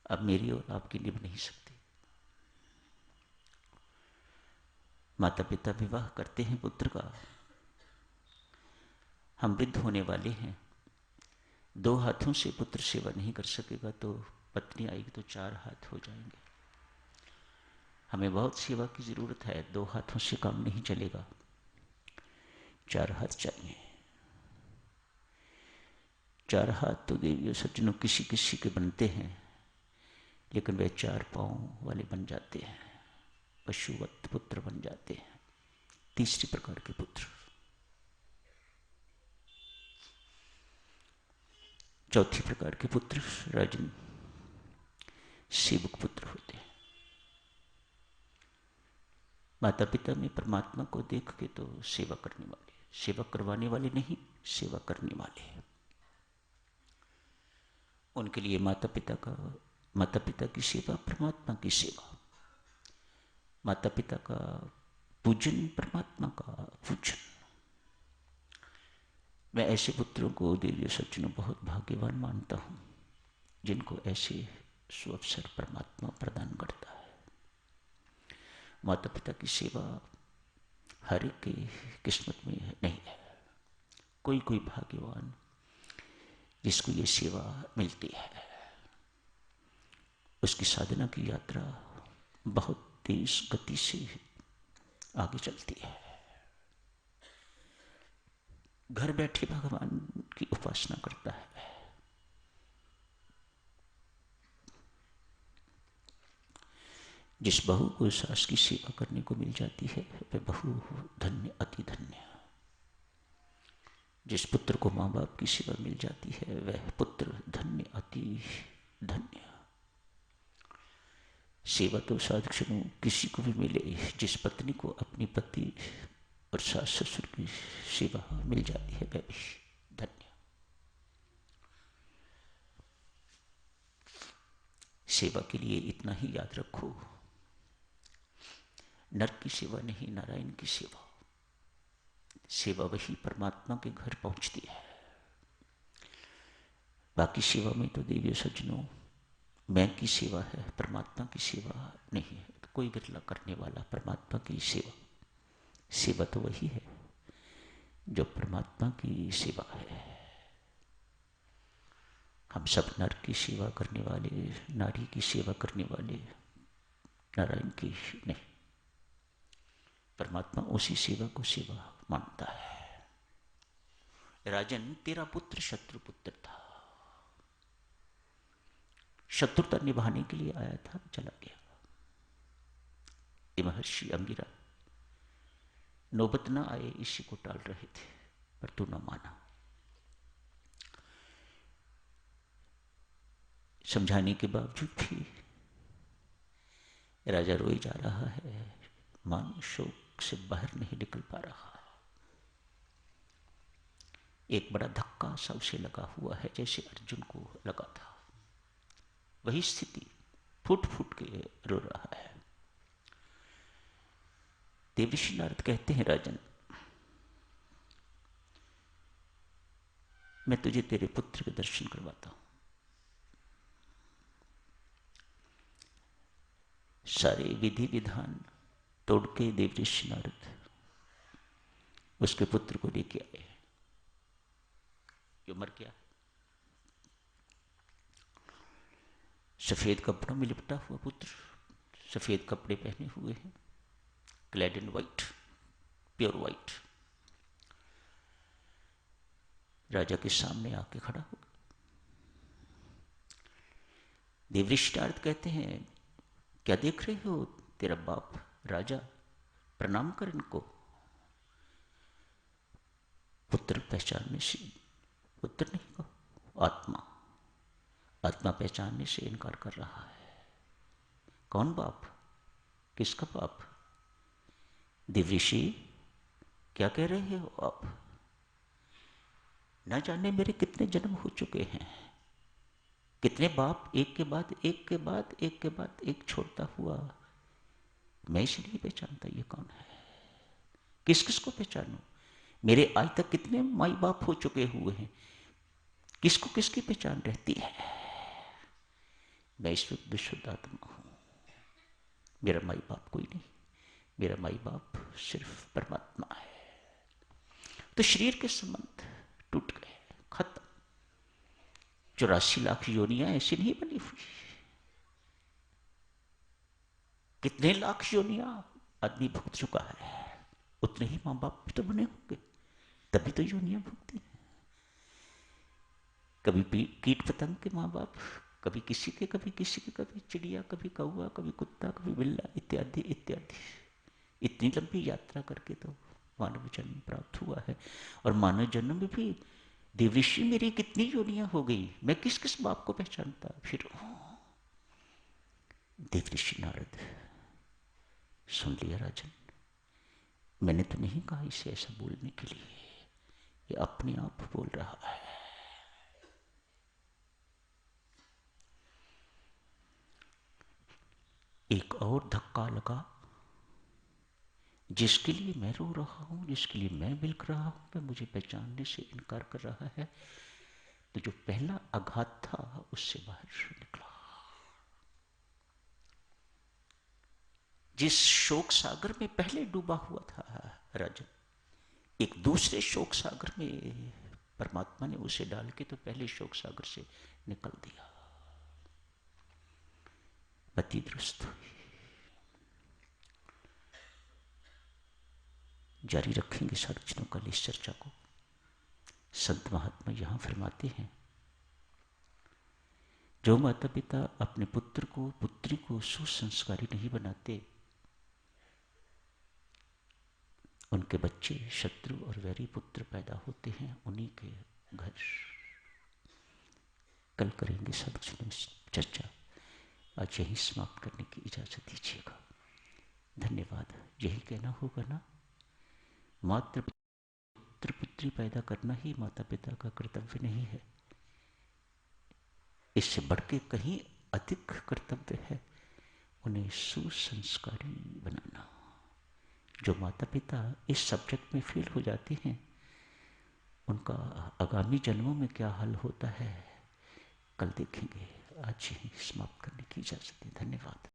अब मेरी और आपकी निभ नहीं सकती। माता पिता विवाह करते हैं पुत्र का, हम वृद्ध होने वाले हैं, 2 हाथों से पुत्र सेवा नहीं कर सकेगा तो पत्नी आएगी तो 4 हाथ हो जाएंगे। हमें बहुत सेवा की जरूरत है, 2 हाथों से काम नहीं चलेगा, 4 हाथ चाहिए। 4 हाथ तो देवियों सज्जनों किसी किसी के बनते हैं, लेकिन वे 4 पांव वाले बन जाते हैं, पशुवत पुत्र बन जाते हैं। तीसरी प्रकार के पुत्र। चौथी प्रकार के पुत्र राजन सेवक पुत्र होते हैं। माता पिता में परमात्मा को देख के तो सेवा करने वाले, सेवा करवाने वाले नहीं, सेवा करने वाले। उनके लिए माता पिता की सेवा परमात्मा की सेवा, माता पिता का पूजन परमात्मा का पूजन। मैं ऐसे पुत्रों को देवी सज्जनों बहुत भाग्यवान मानता हूं जिनको ऐसे सुअवसर परमात्मा प्रदान करता है। माता पिता की सेवा हर एक की किस्मत में नहीं है, कोई कोई भाग्यवान जिसको ये सेवा मिलती है, उसकी साधना की यात्रा बहुत तेज गति से आगे चलती है। घर बैठे भगवान की उपासना करता है। जिस बहू को सास की सेवा करने को मिल जाती है वह बहू धन्य, अति धन्य। जिस पुत्र को माँ बाप की सेवा मिल जाती है वह पुत्र धन्य, अति धन्य। सेवा तो साधु किसी को भी मिले, जिस पत्नी को अपनी पति और सास ससुर की सेवा मिल जाती है वह भी धन्य। सेवा के लिए इतना ही याद रखो, नर की सेवा नहीं, नारायण की सेवा। सेवा वही परमात्मा के घर पहुंचती है। बाकी सेवा में तो देवी सज्जनों मैं की सेवा है, परमात्मा की सेवा नहीं है। कोई बिरला करने वाला परमात्मा की सेवा। सेवा तो वही है जो परमात्मा की सेवा है। हम सब नर की सेवा करने वाले, नारी की सेवा करने वाले, नारायण की नहीं। परमात्मा उसी सेवा को सेवा मानता है। राजन तेरा पुत्र शत्रु पुत्र था, शत्रुता निभाने के लिए आया था, चला गया। ये महर्षि अंगिरा नौबत ना आए इसी को टाल रहे थे, पर तू न माना। समझाने के बावजूद भी राजा रोए जा रहा है, मान शोक से बाहर नहीं निकल पा रहा। एक बड़ा धक्का सा उसे लगा हुआ है जैसे अर्जुन को लगा था, वही स्थिति, फूट फूट के रो रहा है। देवर्षि नारद कहते हैं राजन मैं तुझे तेरे पुत्र के दर्शन करवाता हूं। सारे विधि विधान तोड़ के देवर्षि नारद उसके पुत्र को लेके आए, जो मर गया। सफेद कपड़ों में लिपटा हुआ पुत्र, सफेद कपड़े पहने हुए हैं, clad in white, pure white, राजा के सामने आके खड़ा हो। देवर्षि नारद कहते हैं क्या देख रहे हो, तेरा बाप राजा, प्रणाम कर इनको। पुत्र पहचानने से, पुत्र नहीं को, आत्मा, आत्मा पहचानने से इनकार कर रहा है। कौन बाप, किसका बाप? देवर्षि क्या कह रहे हो आप? न जाने मेरे कितने जन्म हो चुके हैं, कितने बाप एक के बाद एक के बाद एक के बाद एक छोड़ता हुआ, मैं इसे नहीं पहचानता ये कौन है। किस किस को पहचानूं? मेरे आज तक कितने माई बाप हो चुके हुए हैं, किसको किसकी पहचान रहती है? मैं ईश्वर शुद्ध आत्मा हूं। मेरा माई बाप कोई नहीं, मेरा माई बाप सिर्फ परमात्मा है। तो शरीर के संबंध टूट गए, खत्म। 84 लाख योनियां ऐसी नहीं बनी हुई। कितने लाख योनियां आदमी भुगत चुका है, उतने ही माँ बाप भी तो बने होंगे, तभी तो योनियां भुगती हैं। कभी कीट पतंग के माँ बाप, कभी किसी के, कभी किसी के, कभी चिड़िया, कभी कौवा, कभी कुत्ता, कभी बिल्ला, इत्यादि इत्यादि। इतनी लंबी यात्रा करके तो मानव जन्म प्राप्त हुआ है। और मानव जन्म में भी देवऋषि मेरी कितनी योनियां हो गई, मैं किस किस बाप को पहचानता। फिर देवऋषि नारद, सुन लिया राजन, मैंने तो नहीं कहा इसे ऐसा बोलने के लिए, ये अपने आप बोल रहा है। एक और धक्का लगा, जिसके लिए मैं रो रहा हूं, जिसके लिए मैं बिलख रहा हूं, वह मुझे पहचानने से इनकार कर रहा है। तो जो पहला आघात था उससे बाहर निकला। जिस शोक सागर में पहले डूबा हुआ था राजन, एक दूसरे शोक सागर में परमात्मा ने उसे डाल के तो पहले शोक सागर से निकल दिया। बत्ती दुरुस्त हुई। जारी रखेंगे सार्वजनों काल इस चर्चा को। संत महात्मा यहां फरमाते हैं, जो माता पिता अपने पुत्र को, पुत्री को सुसंस्कारी नहीं बनाते, उनके बच्चे शत्रु और वैरी पुत्र पैदा होते हैं, उन्हीं के घर। कल करेंगे सार्वजनिक चर्चा। आज यही समाप्त करने की इजाजत दीजिएगा। धन्यवाद। यही कहना होगा ना, मात्र पुत्र पुत्री पैदा करना ही माता पिता का कर्तव्य नहीं है, इससे बढ़ के कहीं अधिक कर्तव्य है उन्हें सुसंस्कारी बनाना। जो माता पिता इस सब्जेक्ट में फेल हो जाते हैं, उनका आगामी जन्मों में क्या हाल होता है कल देखेंगे। आज ही समाप्त करने की इजाजत दें। धन्यवाद।